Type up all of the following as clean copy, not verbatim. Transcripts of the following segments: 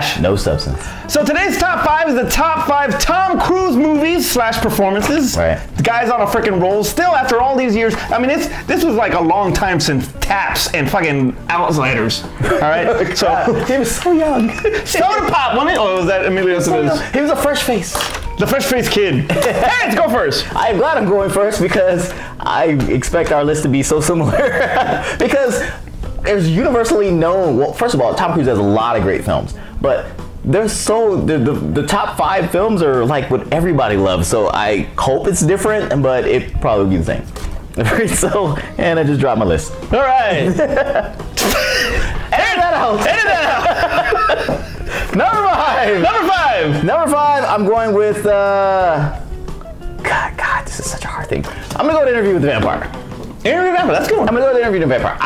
cash. No substance. So today's top 5 is the top 5 Tom Cruise movies / performances. Right. The guy's on a freaking roll still after all these years. I mean, this was like a long time since Taps and fucking Outsiders. All right. So he was so young. Soda Pop, wasn't it? Oh, was that Emilio Estevez? He was a fresh face. The fresh faced kid. Terrence, go first. I'm glad I'm going first because I expect our list to be so similar. Because there's universally known. Well, first of all, Tom Cruise has a lot of great films, but the top 5 films are like what everybody loves. So I hope it's different, but it probably will be the same. So, and I just dropped my list. All right. Edit that out. Edit that out. Number 5. Number 5. I'm going with. God, this is such a hard thing. I'm gonna go to Interview with the Vampire. Interview with the Vampire. That's a good one. I'm gonna go to Interview with the Vampire.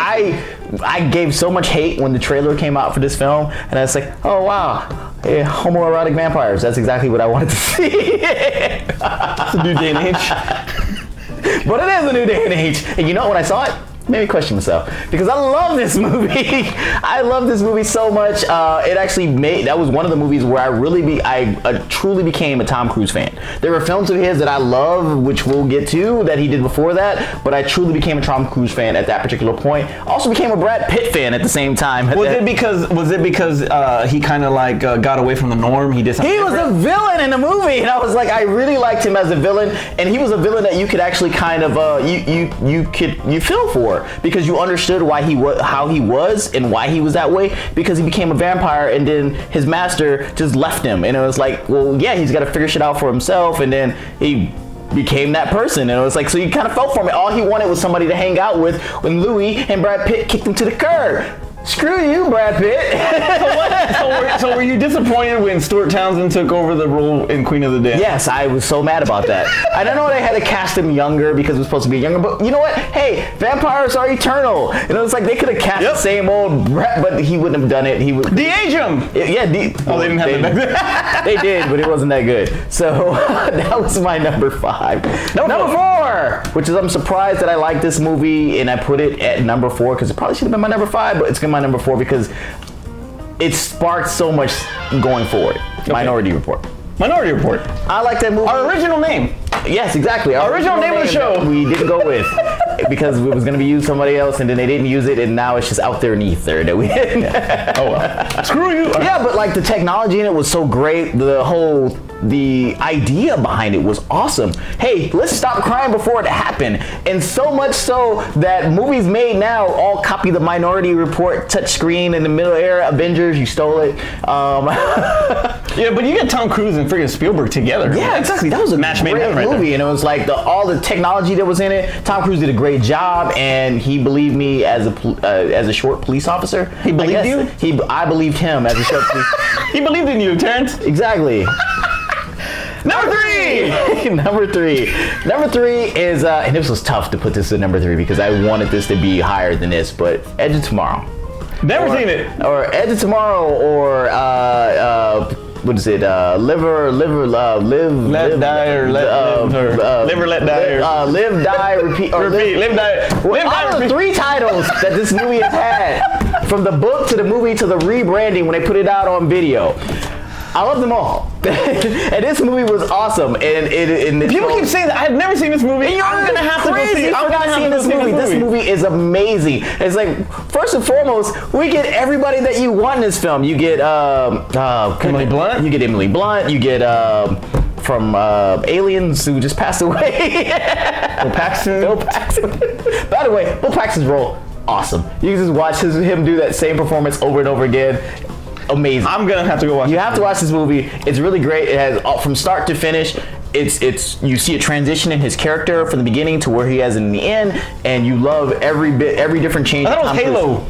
I gave so much hate when the trailer came out for this film, and I was like, oh wow, homoerotic vampires. That's exactly what I wanted to see. It's a new day and age. But it is a new day and age. And you know, when I saw it, made me question myself because I love this movie. I love this movie so much. It actually that was one of the movies where I truly became a Tom Cruise fan. There were films of his that I love, which we'll get to, that he did before that, but I truly became a Tom Cruise fan at that particular point. Also became a Brad Pitt fan at the same time. Was it because he kind of like got away from the norm? He did something He was a villain in the movie, and I was like, I really liked him as a villain, and he was a villain that you could actually kind of you feel for. Because you understood how he was and why he was that way, because he became a vampire and then his master just left him, and it was like, well, yeah, he's got to figure shit out for himself, and then he became that person, and it was like, so you kind of felt for him. All he wanted was somebody to hang out with when Louis and Brad Pitt kicked him to the curb. Screw you, Brad Pitt. So were you disappointed when Stuart Townsend took over the role in Queen of the Damned? Yes, I was so mad about that. I don't know they had to cast him younger because it was supposed to be younger, but you know what? Hey, vampires are eternal. And it was like they could have cast the same old Brad, but he wouldn't have done it. He would de-age him. Yeah, they didn't have that. They did, but it wasn't that good. So that was my number 5. Number 4, which is I'm surprised that I like this movie and I put it at number 4 because it probably should have been my number 5, but it's gonna be my number 4 because it sparked so much going forward. Okay. Minority Report. I like that movie. Our original name. Yes, exactly. Our original name of the show. We didn't go with because it was going to be used somebody else, and then they didn't use it, and now it's just out there in the ether that we didn't. Oh well. Screw you. Yeah, but like the technology in it was so great. The idea behind it was awesome. Hey, let's stop crime before it happened. And so much so that movies made now all copy the Minority Report touchscreen in the middle era. Avengers, you stole it. Yeah, but you get Tom Cruise and freaking Spielberg together. Yeah, exactly. That was a match made great right movie, there. and it was like all the technology that was in it. Tom Cruise did a great job, and he believed me as a short police officer. He believed you? I believed him as a short police. He believed in you, Terrence. Exactly. Number 3! Number three is, and this was tough to put this at number 3 because I wanted this to be higher than this, but Edge of Tomorrow. Never seen it. Or Edge of Tomorrow, or what is it? Live, Let die, or live or let die. Live, die, repeat. Or repeat. Live, die. Out of the 3 titles that this movie has had, from the book to the movie to the rebranding when they put it out on video, I love them all. And this movie was awesome. And people keep saying that. I've never seen this movie. I'm gonna have to go see it. I'm not seeing this movie. This movie is amazing. It's like, first and foremost, we get everybody that you want in this film. You get Emily Blunt. You get Emily Blunt. You get from Aliens, who just passed away. Bill Paxton. By the way, Bill Paxton's role, awesome. You can just watch him do that same performance over and over again. Amazing. I'm gonna have to go watch it. You have to watch this movie. It's really great. It has from start to finish. It's you see a transition in his character from the beginning to where he is in the end, and you love every different change. I thought it was Halo.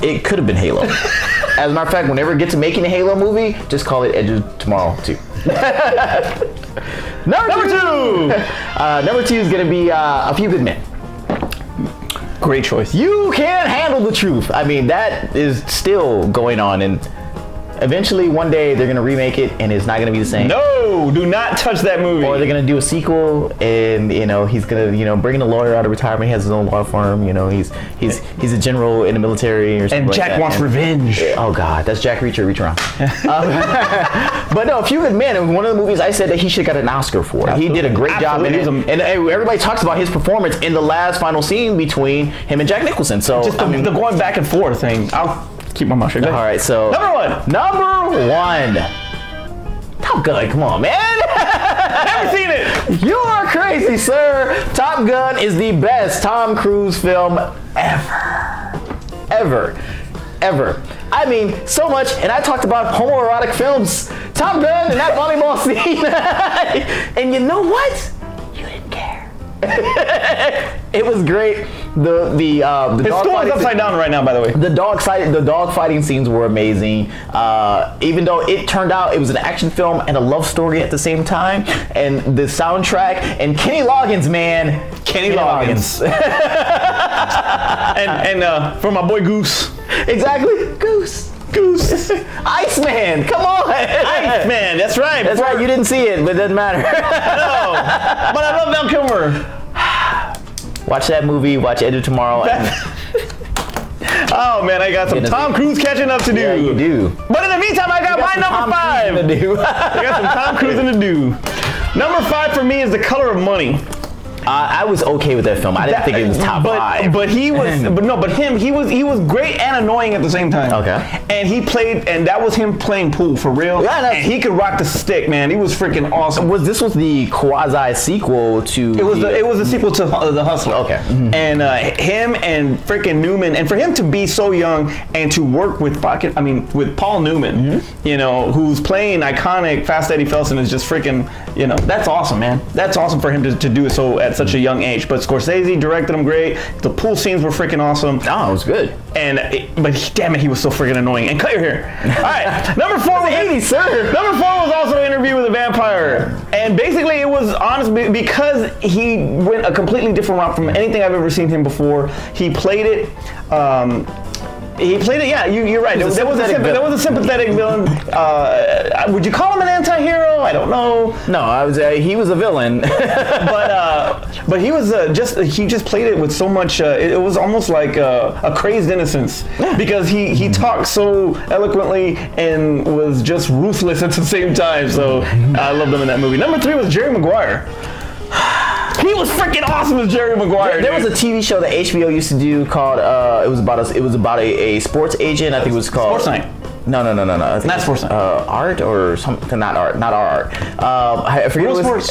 It could have been Halo. As a matter of fact, whenever it gets to making a Halo movie, just call it Edge of Tomorrow 2. Number 2. Number 2 is gonna be A Few Good Men. Great choice. You can't handle the truth. I mean, that is still going on, and Eventually, one day, they're going to remake it, and it's not going to be the same. No, do not touch that movie. Or they're going to do a sequel, and, he's going to, bring in a lawyer out of retirement. He has his own law firm. He's a general in the military or something and like Jack that. wants revenge. Oh, God. That's Jack Reacher. Reach around. But no, Few Good Men, it was one of the movies I said that he should have got an Oscar for. Absolutely. He did a great job in it. And everybody talks about his performance in the last final scene between him and Jack Nicholson. So just the going back and forth thing. I'll keep my mouth shut. All right, so number one. Top Gun, come on, man. Never seen it. You are crazy, sir. Top Gun is the best Tom Cruise film ever. I mean, so much, and I talked about homoerotic films. Top Gun and that volleyball scene. And you know what? You didn't care. It was great. The his dog store is upside down right now, by the way. The dog fighting scenes were amazing. Even though it turned out it was an action film and a love story at the same time, and the soundtrack and Kenny Loggins, man, Kenny Loggins. and for my boy Goose. Exactly, Goose. Iceman, come on. Iceman, that's right. That's right, you didn't see it, but it doesn't matter. No, but I love Val Kilmer. Watch that movie, watch Edge of Tomorrow. Oh man, I got some Tom Cruise catching up to do. Yeah, you do. But in the meantime, I got my number 5. I got some Tom Cruise to do. Number 5 for me is The Color of Money. I was okay with that film. I didn't think it was top 5. But he was, he was great and annoying at the same time. Okay. And he played, and that was him playing pool for real. Yeah, and he could rock the stick, man. He was freaking awesome. This was the quasi sequel to? It was the sequel to The Hustler. Okay. Mm-hmm. And him and freaking Newman, and for him to be so young and to work with Paul Newman, who's playing iconic Fast Eddie Felson, is just freaking, that's awesome, man. That's awesome for him to do it so at such a young age. But Scorsese directed him great. The pool scenes were freaking awesome. Oh, it was good. But damn it, he was so freaking annoying. And cut your hair. All right, number 4 was 80, sir. Number 4 was also Interview with a Vampire, and basically it was honestly because he went a completely different route from anything I've ever seen him before. He played it. Yeah, you're right. There was a sympathetic villain. Would you call him an anti-hero? I don't know. No, he was a villain. but he was he just played it with so much. It was almost like a crazed innocence, because he talked so eloquently and was just ruthless at the same time. So I loved him in that movie. Number 3 was Jerry Maguire. He was freaking awesome as Jerry Maguire. There was a TV show that HBO used to do called it was about a sports agent. I think it was called Sports Night. No. I think not Sports Night. Art or something. Not art. I forget what it was.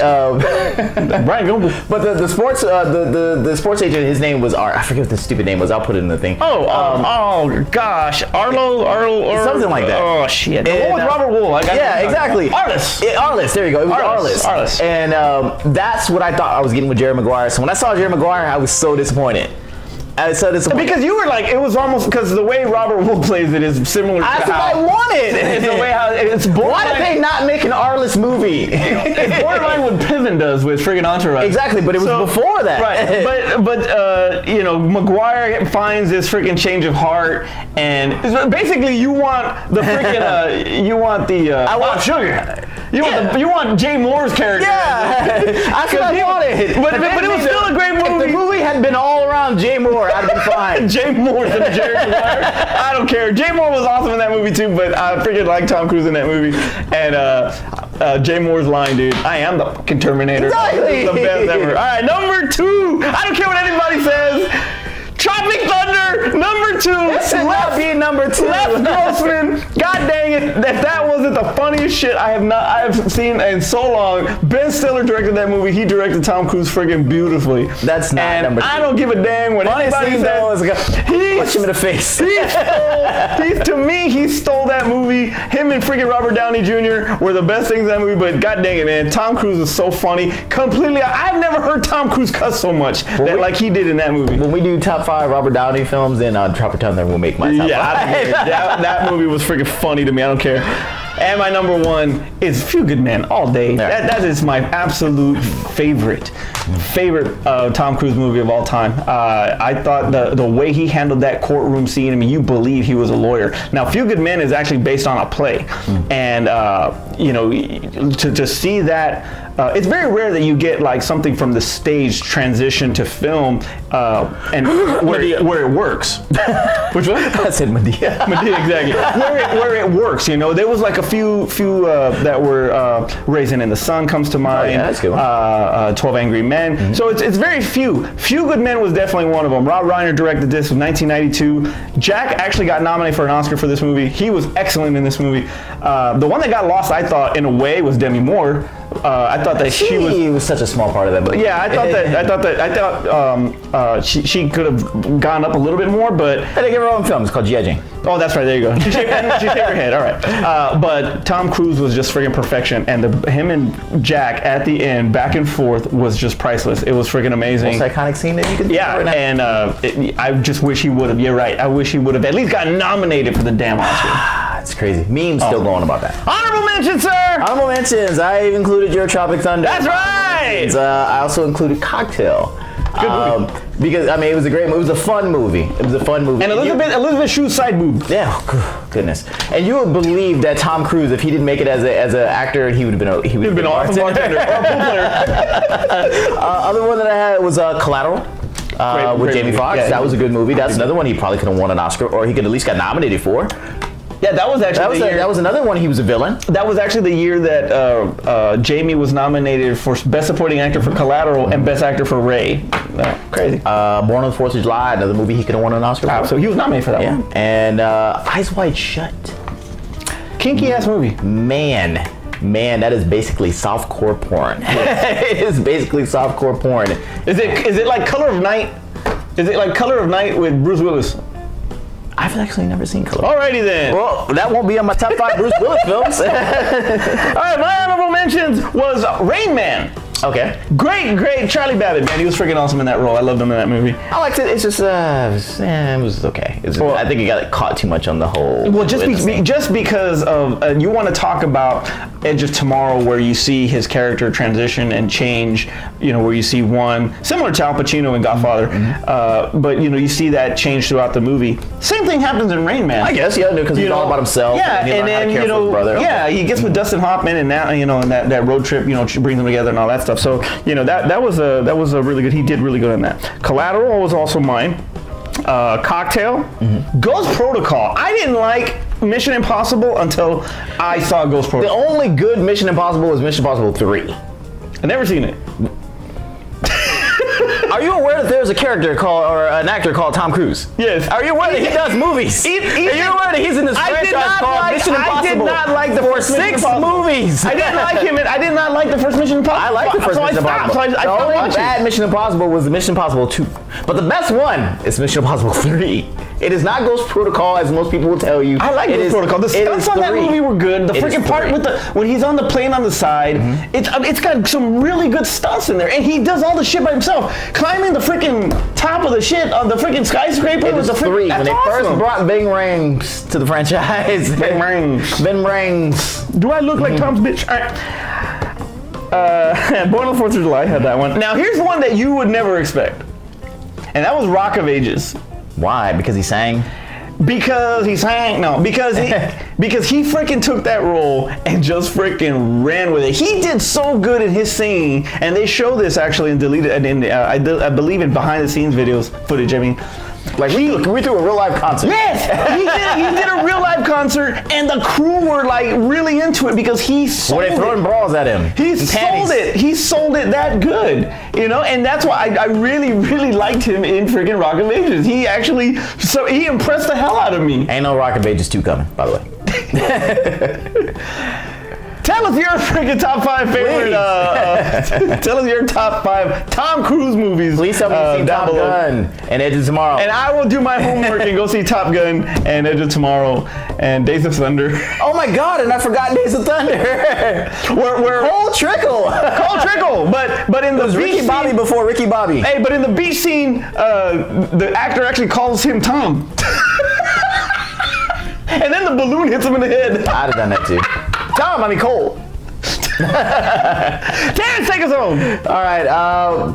Brian Gumble. But the sports the sports agent, his name was Art. I forget what the stupid name was. I'll put it in the thing. Oh gosh, Arlo, something like that. Oh shit. And, the one with Robert Wool. Exactly. Arliss. There you go. It was Arliss. And that's what I thought I was getting with Jerry Maguire. So when I saw Jerry Maguire, I was so disappointed. Because you were like, it was almost, because the way Robert Wool plays it is similar to That's what I wanted. It's the way how it's borderline. Why did they not make an Arliss movie? It's borderline what Piven does with friggin' Entourage. Exactly, but it was before that. Right. But Maguire finds this freaking change of heart, and basically you want the freaking I want sugar. You want Jay Moore's character. Yeah, that's what I wanted. But it was still a great movie. If the movie had been all around Jay Moore, I'd been fine. Jay Moore's in Jerry Maguire. I don't care. Jay Moore was awesome in that movie too, but I freaking like Tom Cruise in that movie. And Jay Moore's line, dude, I am the fucking Terminator. Exactly. The best ever. All right, number 2. I don't care what anybody says. Tropic Thunder, number 2. This should not be number 2. Les Grossman. God dang it! If that wasn't the funniest shit I have seen in so long. Ben Stiller directed that movie. He directed Tom Cruise friggin' beautifully. That's not number 2. I don't give a dang what anybody says. Punch him in the face. He stole that movie. Him and freaking Robert Downey Jr. were the best things in that movie. But god dang it, man, Tom Cruise is so funny. Completely, I've never heard Tom Cruise cuss so much like he did in that movie. When we do top 5 Robert Downey films, then Tropic Thunder will make my top 5. That movie was freaking funny to me. I don't care. And my number one is Few Good Men all day. Yeah. That is my absolute favorite Tom Cruise movie of all time. I thought the way he handled that courtroom scene, I mean, you believe he was a lawyer. Now, Few Good Men is actually based on a play. And, you know, to see that, it's very rare that you get like something from the stage transition to film and where it works. Which one? I said Medea. Medea, exactly. Where it works, you know. There was like a few that were Raisin in the Sun comes to mind. Oh, yeah, that's a good one. 12 Angry Men. So it's very few. Few Good Men was definitely one of them. Rob Reiner directed this in 1992. Jack actually got nominated for an Oscar for this movie. He was excellent in this movie. The one that got lost, I thought, in a way, was Demi Moore. I thought that she was such a small part of that movie. Yeah, I thought she could have gone up a little bit more, but They didn't give her own film. It's called G.I. Jane. oh, that's right. There you go. She shaved her head. All right. But Tom Cruise was just friggin' perfection, and him and Jack at the end, back and forth, was just priceless. It was friggin' amazing. Most iconic scene that you can. Yeah, and I just wish he would have. You're right. I wish he would have at least got nominated for the damn Oscar. It's crazy. Memes still going about that. Honorable mention, sir. Honorable mentions. I included Your Tropic Thunder. That's right. I also included Cocktail. Good movie. Because I mean, it was a great movie. It was a fun movie. And Elizabeth Shue's side boob. Yeah, goodness. And you would believe that Tom Cruise, if he didn't make it as an actor, he would have been He'd been awesome bartender or pool player. Other one that I had was Collateral. With great Jamie movie. Foxx. Yeah, that was a good movie. That's another one he probably could have won an Oscar, or he could at least got nominated for. Yeah, that was actually that was another one he was a villain. That was actually the year that Jamie was nominated for Best Supporting Actor for Collateral and Best Actor for Ray. Crazy. Born on the 4th of July, another movie he could have won an Oscar for. So he was nominated for that one. And Eyes Wide Shut. Kinky ass movie. Man, that is basically softcore porn. It is basically softcore porn. Is it like Color of Night? Is it like Color of Night with Bruce Willis? I've actually never seen Color. Alrighty then. Well, that won't be on my top 5 Bruce Willis films. All right, my honorable mentions was Rain Man. Okay. Great Charlie Babbitt, man. He was freaking awesome in that role. I loved him in that movie. I liked it. It's just, it was okay. I think it got caught too much on the whole. Well, just because of you want to talk about Edge of Tomorrow, where you see his character transition and change. You know, where you see one similar to Al Pacino in Godfather, but you know you see that change throughout the movie. Same thing happens in Rain Man. I guess because he's all about himself. Yeah, and then you know, brother. Yeah, he gets with Dustin Hoffman, and now and that road trip, brings them together and all that stuff. So that was a really good. He did really good in that. Collateral was also mine. Cocktail, Ghost Protocol. I didn't like Mission Impossible until I saw Ghost Protocol. The only good Mission Impossible was Mission Impossible 3. I've never seen it. Are you aware that there's a character or an actor called Tom Cruise? Yes. Are you aware that he does movies? Are you aware that he's in this franchise called Mission Impossible? I did not like the first 6 movies. I didn't like him, and I did not like the first Mission Impossible. I like the first Mission Impossible. So I the stopped only watching. bad Mission Impossible was the Mission Impossible 2. But the best one is Mission Impossible 3. It is not Ghost Protocol, as most people will tell you. I like Ghost Protocol. The stunts on that movie were good. The freaking part with when he's on the plane on the side, it's got some really good stunts in there, and he does all the shit by himself, climbing the freaking top of the shit on the freaking skyscraper. It was 3 when they first brought Bing Rings to the franchise. Bing Rings. Bing Rings. Do I look like Tom's bitch? All right. Born on the 4th of July had that one. Now here's one that you would never expect, and that was Rock of Ages. Why? Because he sang? Because he sang? No, because he freaking took that role and just freaking ran with it. He did so good in his singing, and they show this actually in deleted, I believe in behind the scenes footage. I mean, like we threw a real live concert. Yes, he did a real live concert, and the crew were like really into it because he sold it. Were they throwing bras at him? He sold it. He sold it that good, and that's why I really, really liked him in freaking Rock of Ages. He impressed the hell out of me. Ain't no Rock of Ages 2 coming, by the way. Tell us your freaking top 5 favorite. Tell us your top 5 Tom Cruise movies. Please tell me you've seen Top Gun and Edge of Tomorrow. And I will do my homework and go see Top Gun and Edge of Tomorrow and Days of Thunder. Oh my God! And I forgot Days of Thunder. We're Cole Trickle. Cole Trickle. But in the beach Ricky scene, Bobby before Ricky Bobby. Hey, but in the beach scene, the actor actually calls him Tom. And then the balloon hits him in the head. I'd have done that too. Tom, I mean Cole. Terrence, take us home. All right,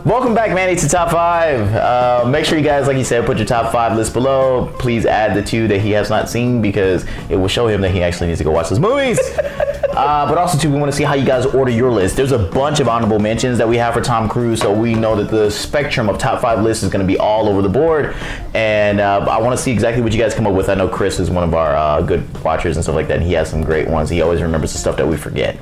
welcome back, Manny, to Top 5. Make sure you guys, like you said, put your Top 5 list below. Please add the 2 that he has not seen because it will show him that he actually needs to go watch those movies. But also, too, we want to see how you guys order your list. There's a bunch of honorable mentions that we have for Tom Cruise, so we know that the spectrum of Top 5 lists is going to be all over the board. And I want to see exactly what you guys come up with. I know Chris is one of our good watchers and stuff like that, and he has some great ones. He always remembers the stuff that we forget.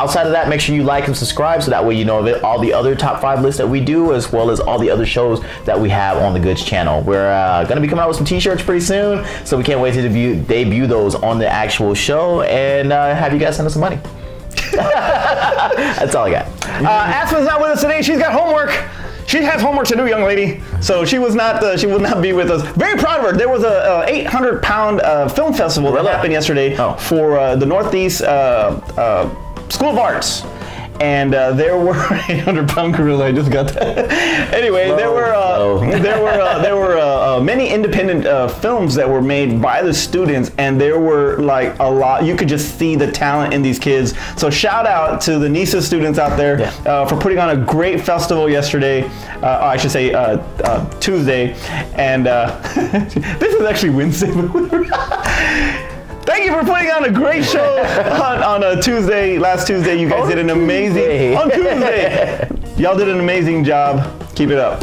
Outside of that, make sure you like and subscribe so that way you know of it, all the other Top 5 lists that we do, as well as all the other shows that we have on the Goods channel. We're going to be coming out with some t-shirts pretty soon, so we can't wait to debut those on the actual show and have you guys send us some money. That's all I got. Aspen's not with us today. She's got homework. She has homework to do, young lady. So she was not. She will not be with us. Very proud of her. There was a 800-pound film festival that happened yesterday for the Northeast School of Arts. And there were 800-pound gorilla. I just got that. Anyway, there were many independent films that were made by the students, and there were like a lot. You could just see the talent in these kids. So shout out to the NISA students out there for putting on a great festival yesterday. I should say Tuesday, and this is actually Wednesday. Thank you for putting on a great show on a Tuesday. Last Tuesday, you guys did an amazing... On Tuesday. Y'all did an amazing job. Keep it up.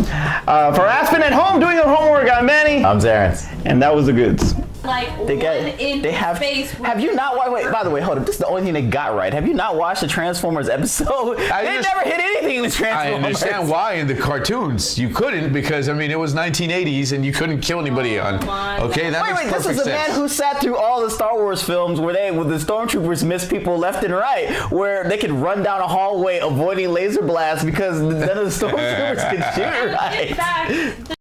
For Aspen at home doing her homework, I'm Manny. I'm Terrence. And that was the goods. Like they have face. Have you not? Wait. By the way, hold up. This is the only thing they got right. Have you not watched the Transformers episode? They never hit anything in the Transformers. I understand why in the cartoons you couldn't, because I mean it was 1980s and you couldn't kill anybody on. Okay, that makes perfect sense. This is a man who sat through all the Star Wars films where the stormtroopers missed people left and right, where they could run down a hallway avoiding laser blasts because none of the stormtroopers could shoot right.